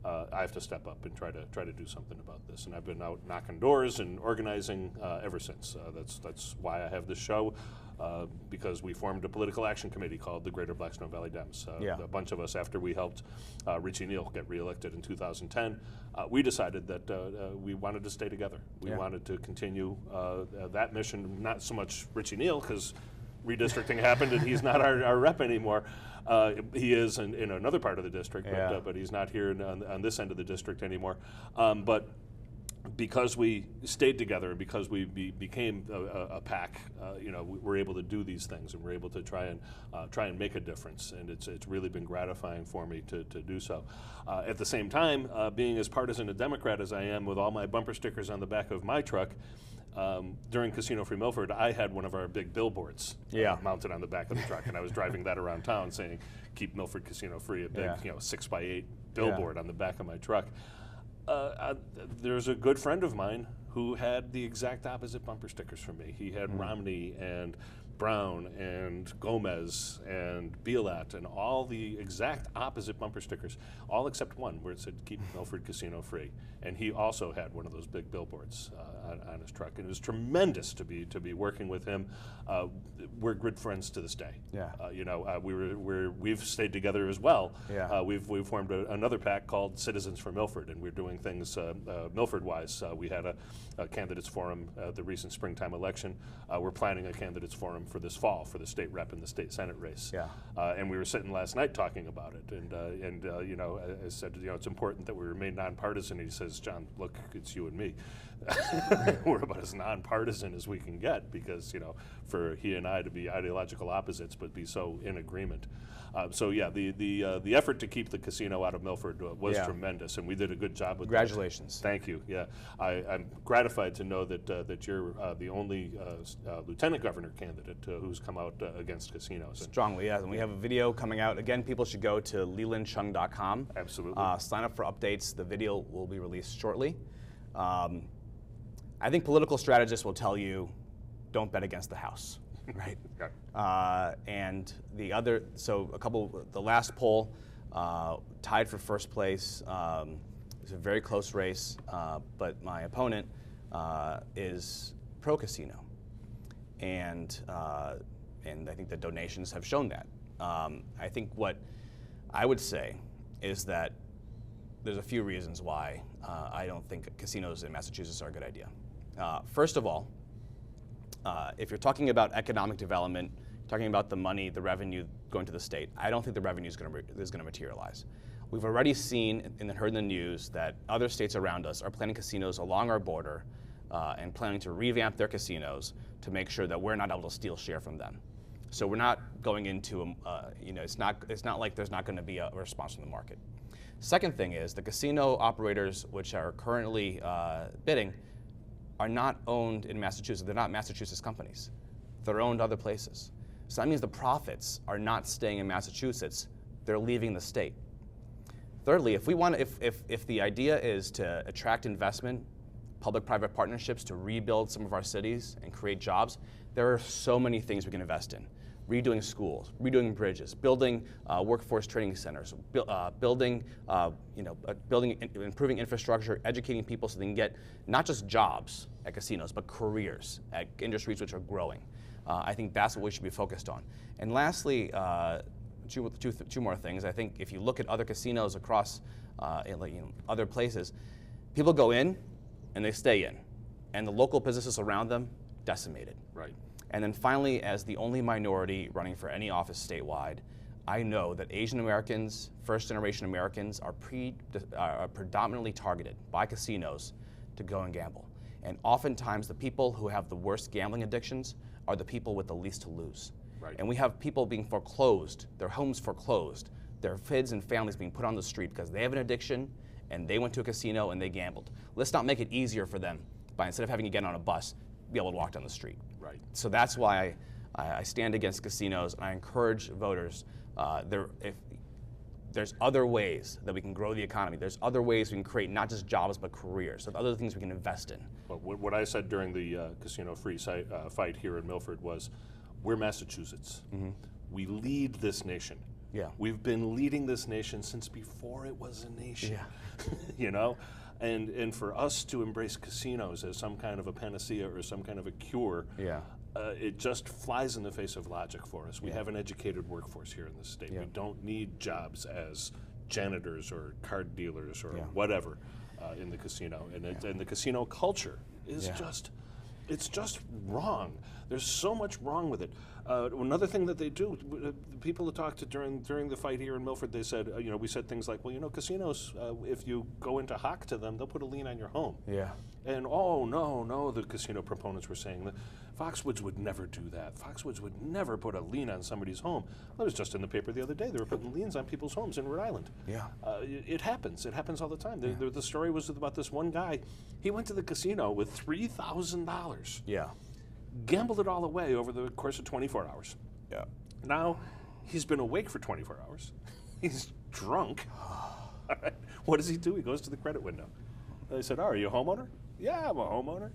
I have to step up and try to do something about this. And I've been out knocking doors and organizing ever since. That's why I have this show. Because we formed a political action committee called the Greater Blackstone Valley Dems. A bunch of us, after we helped Richie Neal get reelected in 2010, we decided that we wanted to stay together. We wanted to continue that mission, not so much Richie Neal, because redistricting happened and he's not our rep anymore. He is in another part of the district, but he's not here on this end of the district anymore. But because we stayed together and because we became a pack, we were able to do these things and we're able to try and make a difference. And it's really been gratifying for me to do so. At the same time, being as partisan a Democrat as I am, with all my bumper stickers on the back of my truck, during Casino Free Milford, I had one of our big billboards mounted on the back of the truck, and I was driving that around town saying, "Keep Milford Casino Free," a big 6x8 billboard on the back of my truck. There's a good friend of mine who had the exact opposite bumper stickers from me. He had Romney and Brown and Gomez and Bielat and all the exact opposite bumper stickers, all except one where it said "Keep Milford Casino Free," and he also had one of those big billboards on his truck. And it was tremendous to be working with him. We're good friends to this day. We've stayed together as well. We've formed another PAC called Citizens for Milford, and we're doing things Milford-wise. We had a candidates forum at the recent springtime election. We're planning a candidates forum for this fall for the state rep and the state senate race. And we were sitting last night talking about it, and I said, it's important that we remain nonpartisan. He says, "John, look, it's you and me. We're about as nonpartisan as we can get, because for he and I to be ideological opposites but be so in agreement." The effort to keep the casino out of Milford was tremendous, and we did a good job with Congratulations. that. Thank you. Yeah, I'm gratified to know that you're the only lieutenant governor candidate who's come out against casinos. Strongly, yes. And we have a video coming out. Again, people should go to lelandcheung.com. Absolutely. Sign up for updates. The video will be released shortly. I think political strategists will tell you, don't bet against the House. Right. And the other, the last poll tied for first place. It's a very close race, but my opponent is pro-casino, and I think the donations have shown that. I think what I would say is that there's a few reasons why I don't think casinos in Massachusetts are a good idea. First of all, if you're talking about economic development, talking about the money, the revenue going to the state, I don't think the revenue is going to materialize. We've already seen and heard in the news that other states around us are planning casinos along our border and planning to revamp their casinos to make sure that we're not able to steal share from them. So we're not going into, it's not like there's not going to be a response from the market. Second thing is the casino operators which are currently bidding are not owned in Massachusetts. They're not Massachusetts companies. They're owned other places. So that means the profits are not staying in Massachusetts. They're leaving the state. Thirdly, if the idea is to attract investment, public-private partnerships to rebuild some of our cities and create jobs, there are so many things we can invest in. Redoing schools, redoing bridges, building workforce training centers, improving infrastructure, educating people so they can get not just jobs at casinos, but careers at industries which are growing. I think that's what we should be focused on. And lastly, two more things. I think if you look at other casinos across other places, people go in and they stay in, and the local businesses around them decimated. Right. And then finally, as the only minority running for any office statewide, I know that Asian Americans, first-generation Americans are predominantly targeted by casinos to go and gamble. And oftentimes, the people who have the worst gambling addictions are the people with the least to lose. Right. And we have people being foreclosed, their homes foreclosed, their kids and families being put on the street because they have an addiction and they went to a casino and they gambled. Let's not make it easier for them by, instead of having to get on a bus, be able to walk down the street. Right. So that's why I stand against casinos, and I encourage voters There's other ways that we can grow the economy. There's other ways we can create not just jobs but careers. So other things we can invest in. Well, what I said during the casino-free fight here in Milford was, we're Massachusetts. We lead this nation. Yeah. We've been leading this nation since before it was a nation. Yeah. You know? And for us to embrace casinos as some kind of a panacea or some kind of a cure, Yeah. It just flies in the face of logic for us. We have an educated workforce here in this state. Yeah. We don't need jobs as janitors or card dealers or Yeah. whatever in the casino. And the casino culture is it's just wrong. There's so much wrong with it. Another thing that they do, people that talked to during the fight here in Milford, they said, we said things like, well, casinos, if you go into hock to them, they'll put a lien on your home. Yeah. And oh, no, the casino proponents were saying that Foxwoods would never do that. Foxwoods would never put a lien on somebody's home. That was just in the paper the other day. They were putting liens on people's homes in Rhode Island. Yeah. It happens. It happens all the time. The story was about this one guy. He went to the casino with $3,000. Yeah. Gambled it all away over the course of 24 hours. Yeah. Now, he's been awake for 24 hours. He's drunk. All right. What does he do? He goes to the credit window. They said, are you a homeowner? Yeah, I'm a homeowner.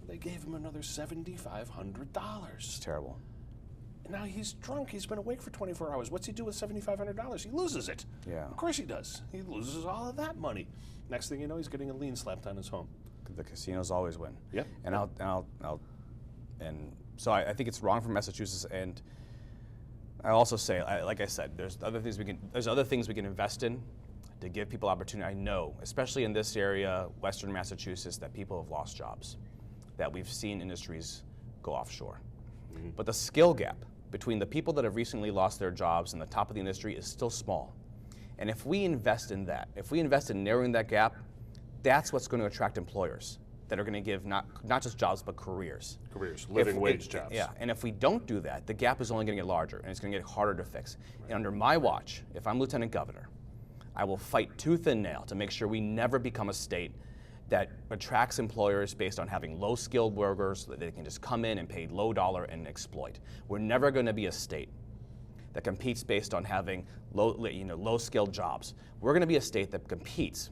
They gave him another $7,500. It's terrible. Now he's drunk. He's been awake for 24 hours. What's he do with $7,500? He loses it. Yeah. Of course he does. He loses all of that money. Next thing you know, he's getting a lien slapped on his home. The casinos always win. Yeah. And so I think it's wrong for Massachusetts. And I also say, like I said, there's other things we can invest in to give people opportunity. I know, especially in this area, Western Massachusetts, that people have lost jobs, that we've seen industries go offshore. But the skill gap between the people that have recently lost their jobs and the top of the industry is still small. And if we invest in that, if we invest in narrowing that gap, that's what's going to attract employers that are going to give not just jobs, but careers. Careers, living wage jobs. Yeah, and if we don't do that, the gap is only going to get larger, and it's going to get harder to fix. And under my watch, if I'm Lieutenant Governor, I will fight tooth and nail to make sure we never become a state that attracts employers based on having low-skilled workers that they can just come in and pay low dollar and exploit. We're never going to be a state that competes based on having low-skilled jobs. We're going to be a state that competes.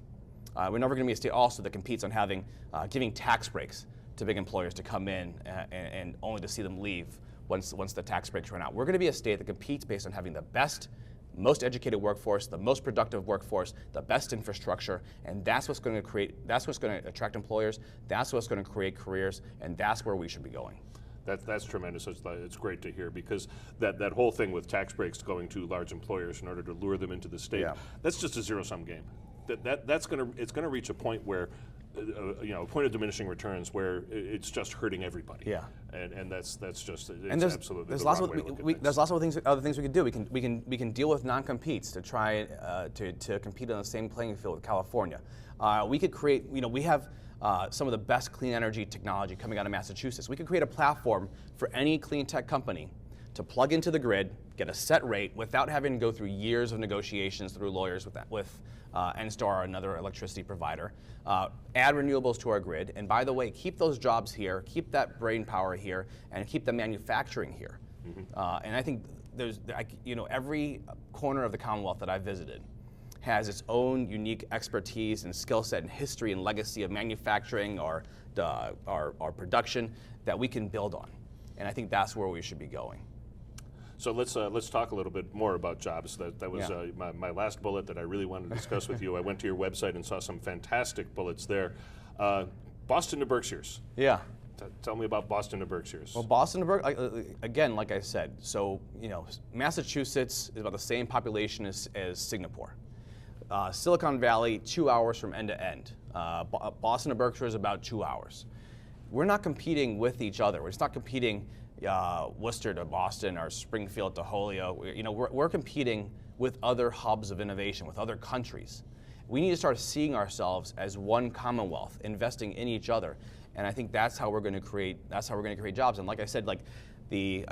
We're never going to be a state also that competes on having giving tax breaks to big employers to come in and only to see them leave once the tax breaks run out. We're going to be a state that competes based on having the best, most educated workforce, the most productive workforce, the best infrastructure, and that's what's going to attract employers, that's what's going to create careers, and that's where we should be going. That's tremendous. It's great to hear, because that whole thing with tax breaks going to large employers in order to lure them into the state, that's just a zero-sum game. It's going to reach a point where, a point of diminishing returns where it's just hurting everybody. Yeah. And that's just absolutely there's the lots wrong of way to look at there's things. lots of other things we could do. We can deal with non-competes to try to compete on the same playing field with California. We could create. We have some of the best clean energy technology coming out of Massachusetts. We could create a platform for any clean tech company to plug into the grid, get a set rate without having to go through years of negotiations through lawyers with NSTAR, another electricity provider, add renewables to our grid, and by the way, keep those jobs here, keep that brain power here, and keep the manufacturing here. And I think every corner of the Commonwealth that I've visited has its own unique expertise and skill set and history and legacy of manufacturing or production that we can build on. And I think that's where we should be going. So let's talk a little bit more about jobs. That was my last bullet that I really wanted to discuss with you. I went to your website and saw some fantastic bullets there. Boston to Berkshires. Yeah. Tell me about Boston to Berkshires. Well, Boston to Berkshires, again, like I said, so Massachusetts is about the same population as Singapore. Silicon Valley, 2 hours from end to end. Boston to Berkshire is about 2 hours. We're not competing with each other. We're just not competing Worcester to Boston or Springfield to Holyoke. We're competing with other hubs of innovation, with other countries. We need to start seeing ourselves as one Commonwealth, investing in each other. And I think that's how we're going to create jobs. And like I said, like the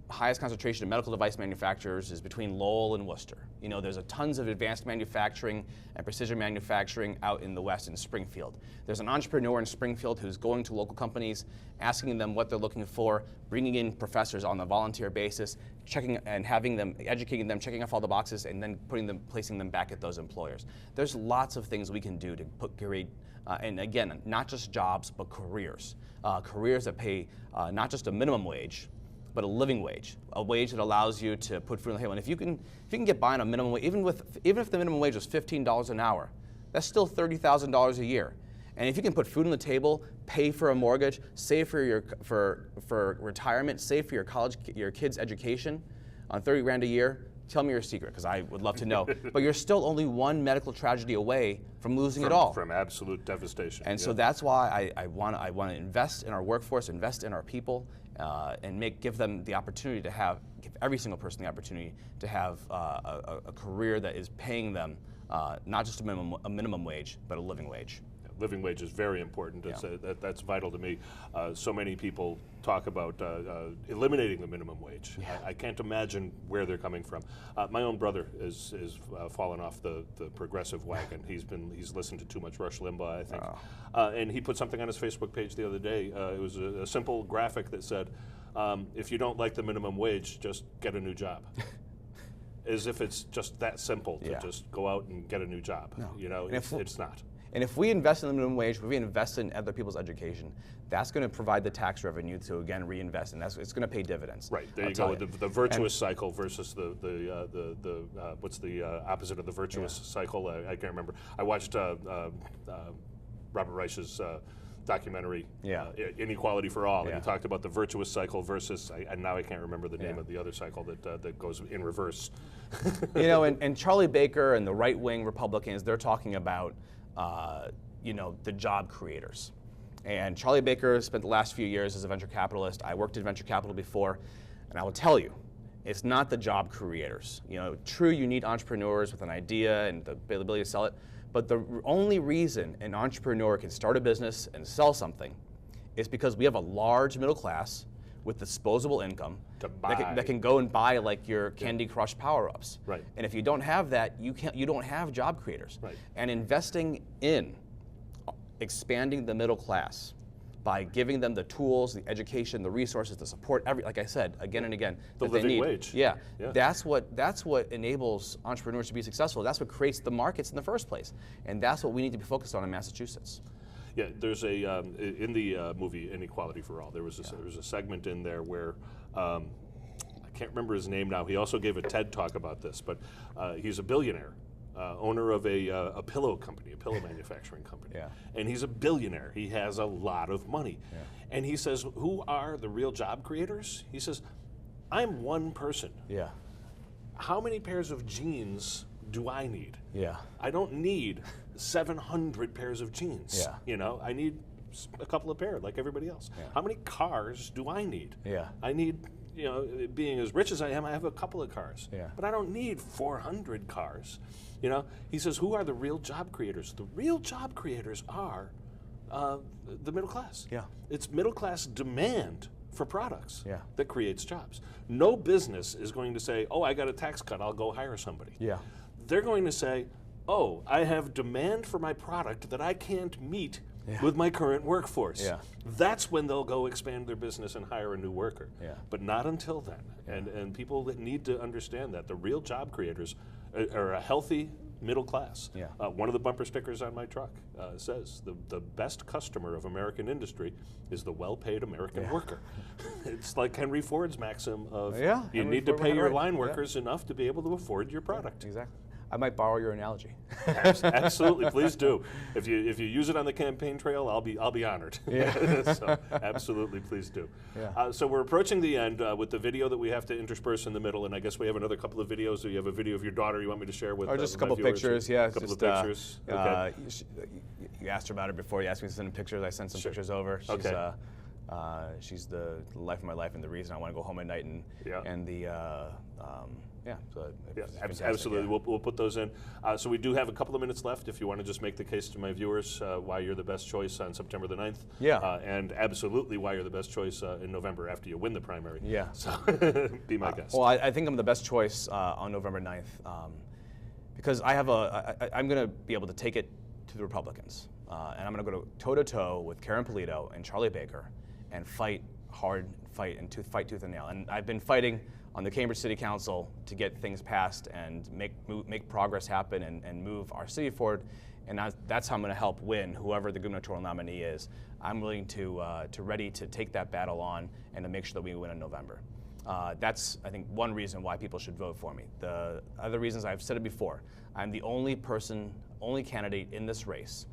highest concentration of medical device manufacturers is between Lowell and Worcester. You know, there's tons of advanced manufacturing and precision manufacturing out in the West in Springfield. There's an entrepreneur in Springfield who's going to local companies, asking them what they're looking for, bringing in professors on a volunteer basis, checking and having them, educating them, checking off all the boxes, and then placing them back at those employers. There's lots of things we can do to create, and again, not just jobs, but careers. Careers that pay not just a minimum wage, but a living wage, a wage that allows you to put food on the table. And if you can get by on a minimum wage, even if the minimum wage was $15 an hour, that's still $30,000 a year. And if you can put food on the table, pay for a mortgage, save for retirement, save for your kids' education on $30 grand a year, tell me your secret, because I would love to know. But you're still only one medical tragedy away from losing it all. From absolute devastation. And so that's why I want to invest in our workforce, invest in our people, and give them the opportunity to give every single person the opportunity to have a career that is paying them not just a minimum wage, but a living wage. Living wage is very important. That's vital to me. So many people talk about eliminating the minimum wage. Yeah. I can't imagine where they're coming from. My own brother is fallen off the progressive wagon. He's listened to too much Rush Limbaugh, I think. And he put something on his Facebook page the other day. It was a simple graphic that said, if you don't like the minimum wage, just get a new job. As if it's just that simple to just go out and get a new job. No. You know, it's not. And if we invest in the minimum wage, if we invest in other people's education, that's going to provide the tax revenue to again reinvest, and it's going to pay dividends. Right there, you go. The virtuous cycle versus the what's the opposite of the virtuous cycle? I can't remember. I watched Robert Reich's documentary, Inequality for All, and he talked about the virtuous cycle versus, and now I can't remember the name of the other cycle that goes in reverse. You know, and Charlie Baker and the right-wing Republicans, they're talking about you know, the job creators. And Charlie Baker spent the last few years as a venture capitalist. I worked in venture capital before, and I will tell you, it's not the job creators. You know, true, you need entrepreneurs with an idea and the ability to sell it, but the only reason an entrepreneur can start a business and sell something is because we have a large middle class with disposable income that can go and buy like your Candy Crush power-ups. Right. And if you don't have that, you don't have job creators. Right. And investing in expanding the middle class by giving them the tools, the education, the resources, the support, like I said again and again, the that living they need. wage. Yeah. That's what enables entrepreneurs to be successful. That's what creates the markets in the first place, and that's what we need to be focused on in Massachusetts. Yeah, there's a in the movie Inequality for All. There was a segment in there where I can't remember his name now. He also gave a TED talk about this, but he's a billionaire, owner of a pillow company, a pillow manufacturing company. Yeah. And he's a billionaire. He has a lot of money. Yeah. And he says, "Who are the real job creators?" He says, "I'm one person. Yeah. How many pairs of jeans do I need? Yeah. I don't need 700 pairs of jeans. Yeah. You know, I need a couple of pairs like everybody else. Yeah. How many cars do I need? Yeah. I need, you know, being as rich as I am, I have a couple of cars. Yeah. But I don't need 400 cars. You know, he says, who are the real job creators? The real job creators are the middle class. Yeah. It's middle class demand for products that creates jobs. No business is going to say, oh, I got a tax cut, I'll go hire somebody. Yeah. They're going to say, oh, I have demand for my product that I can't meet with my current workforce. Yeah. That's when they'll go expand their business and hire a new worker. Yeah. But not until then. Yeah. And people that need to understand that the real job creators are a healthy middle class. Yeah. One of the bumper stickers on my truck says, the best customer of American industry is the well-paid American worker. It's like Henry Ford's maxim of you need to pay your line workers enough to be able to afford your product. Yeah, exactly. I might borrow your analogy. Absolutely, please do. If you use it on the campaign trail, I'll be honored. Yeah. So absolutely, please do. Yeah. So we're approaching the end with the video that we have to intersperse in the middle, and I guess we have another couple of videos. So you have a video of your daughter you want me to share with? Or just a couple pictures. Yeah. A couple of pictures. Okay. You asked her about her before. You asked me to send pictures. I sent some pictures over. She's, okay. She's the life of my life and the reason I want to go home at night and Yeah, so Yeah, fantastic, absolutely. yeah. We'll put those in. So we do have a couple of minutes left if you want to just make the case to my viewers why you're the best choice on September the 9th. Yeah. And absolutely why you're the best choice in November after you win the primary. Yeah. So be my guest. Well, I think I'm the best choice on November 9th because I'm going to be able to take it to the Republicans. And I'm going to go toe-to-toe with Karen Polito and Charlie Baker and fight hard, fight tooth and nail. And I've been fighting on the Cambridge City Council to get things passed and make progress happen and move our city forward. And that's how I'm going to help win whoever the gubernatorial nominee is. I'm willing to ready to take that battle on and to make sure that we win in November. That's, I think, one reason why people should vote for me. The other reasons, I've said it before, I'm the only candidate in this race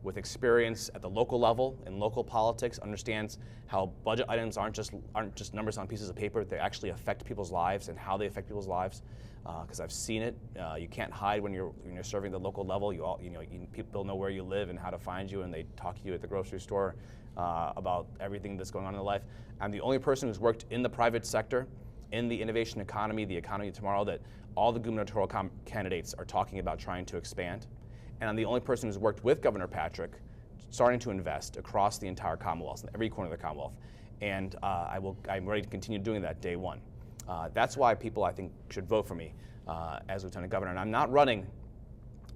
with experience at the local level in local politics, understands how budget items aren't just numbers on pieces of paper. They actually affect people's lives and how they affect people's lives. Because I've seen it. You can't hide when you're serving the local level. People know where you live and how to find you, and they talk to you at the grocery store about everything that's going on in their life. I'm the only person who's worked in the private sector, in the innovation economy, the economy of tomorrow, that all the gubernatorial candidates are talking about trying to expand. And I'm the only person who's worked with Governor Patrick, starting to invest across the entire Commonwealth, in every corner of the Commonwealth. And I'm ready to continue doing that day one. That's why people, I think, should vote for me as Lieutenant Governor. And I'm not running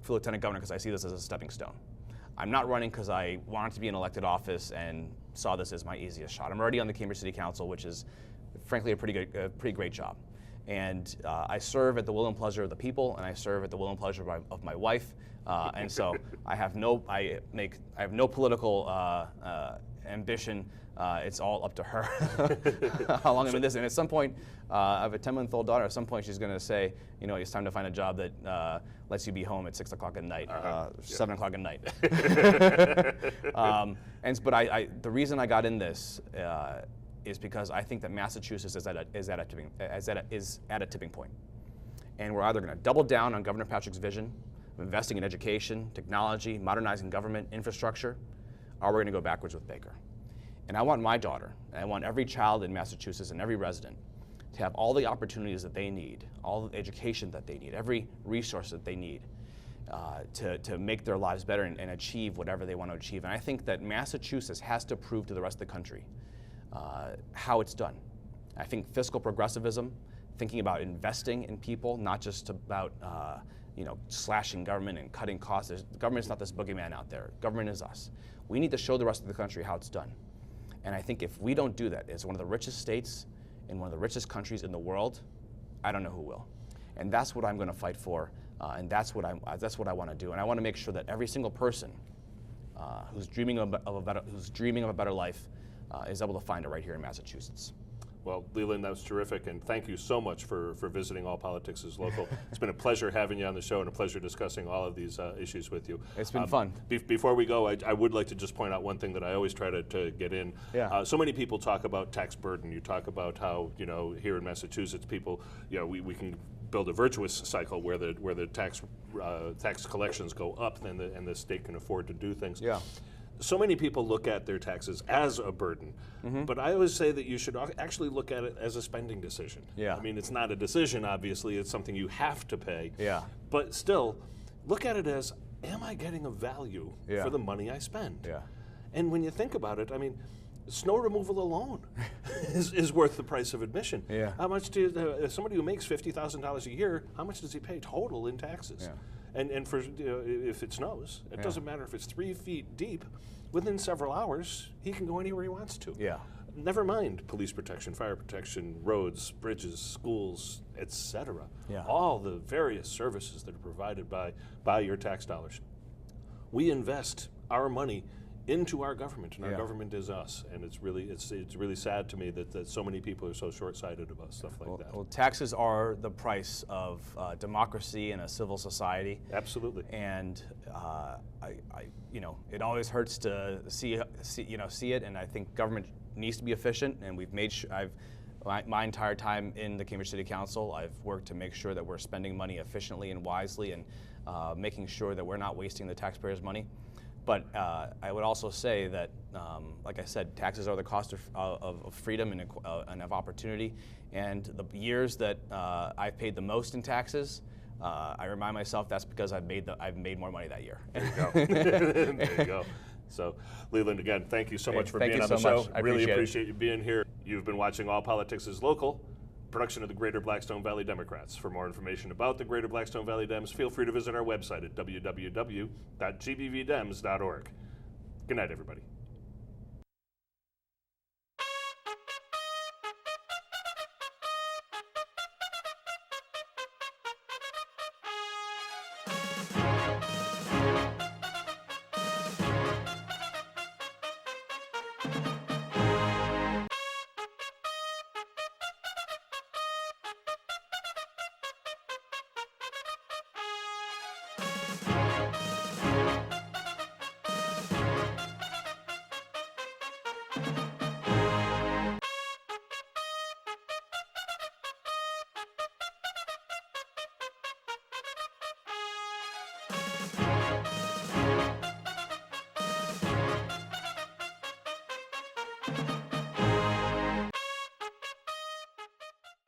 for Lieutenant Governor because I see this as a stepping stone. I'm not running because I wanted to be in elected office and saw this as my easiest shot. I'm already on the Cambridge City Council, which is, frankly, a pretty great job. And I serve at the will and pleasure of the people, and I serve at the will and pleasure of my wife. And so I have no political ambition. It's all up to her how long I'm in this. And at some point, I have a 10-month-old daughter. At some point, she's going to say, it's time to find a job that lets you be home at 6 o'clock at night, 7 o'clock at night. But the reason I got in this is because I think that Massachusetts is at a tipping point, and we're either going to double down on Governor Patrick's vision of investing in education, technology, modernizing government infrastructure, or we're going to go backwards with Baker. And I want my daughter, and I want every child in Massachusetts and every resident to have all the opportunities that they need, all the education that they need, every resource that they need to make their lives better and achieve whatever they want to achieve. And I think that Massachusetts has to prove to the rest of the country how it's done. I think fiscal progressivism, thinking about investing in people, not just about slashing government and cutting costs. Government's not this boogeyman out there. Government is us. We need to show the rest of the country how it's done. And I think if we don't do that, as one of the richest states in one of the richest countries in the world, I don't know who will. And that's what I'm going to fight for, and that's what I want to do. And I want to make sure that every single person who's dreaming of a better life is able to find it right here in Massachusetts. Well, Leland, that was terrific, and thank you so much for visiting All Politics is Local. It's been a pleasure having you on the show and a pleasure discussing all of these issues with you. It's been fun. Before we go, I would like to just point out one thing that I always try to get in. Yeah. So many people talk about tax burden. You talk about how, here in Massachusetts, people, we can build a virtuous cycle where the tax collections go up and the state can afford to do things. Yeah. So many people look at their taxes as a burden, but I always say that you should actually look at it as a spending decision. Yeah. I mean, it's not a decision, obviously, it's something you have to pay. Yeah. But still, look at it as, am I getting a value for the money I spend? Yeah. And when you think about it, I mean, snow removal alone is worth the price of admission. Yeah. How much somebody who makes $50,000 a year, how much does he pay total in taxes? Yeah. And for if it snows, it doesn't matter if it's 3 feet deep. Within several hours, he can go anywhere he wants to. Yeah. Never mind police protection, fire protection, roads, bridges, schools, etc. Yeah. All the various services that are provided by your tax dollars. We invest our money into our government, and our government is us. And it's really sad to me that so many people are so short-sighted about stuff like that. Well, taxes are the price of democracy and a civil society. Absolutely. And it always hurts to see it. And I think government needs to be efficient. And we've made sure my entire time in the Cambridge City Council, I've worked to make sure that we're spending money efficiently and wisely, and making sure that we're not wasting the taxpayers' money. But I would also say that, like I said, taxes are the cost of freedom and of opportunity. And the years that I've paid the most in taxes, I remind myself that's because I've made more money that year. There you go. There you go. So, Leland, again, thank you so much for being on the show. I really appreciate you being here. You've been watching All Politics is Local, production of the Greater Blackstone Valley Democrats. For more information about the Greater Blackstone Valley Dems, feel free to visit our website at www.gbvdems.org. Good night, everybody.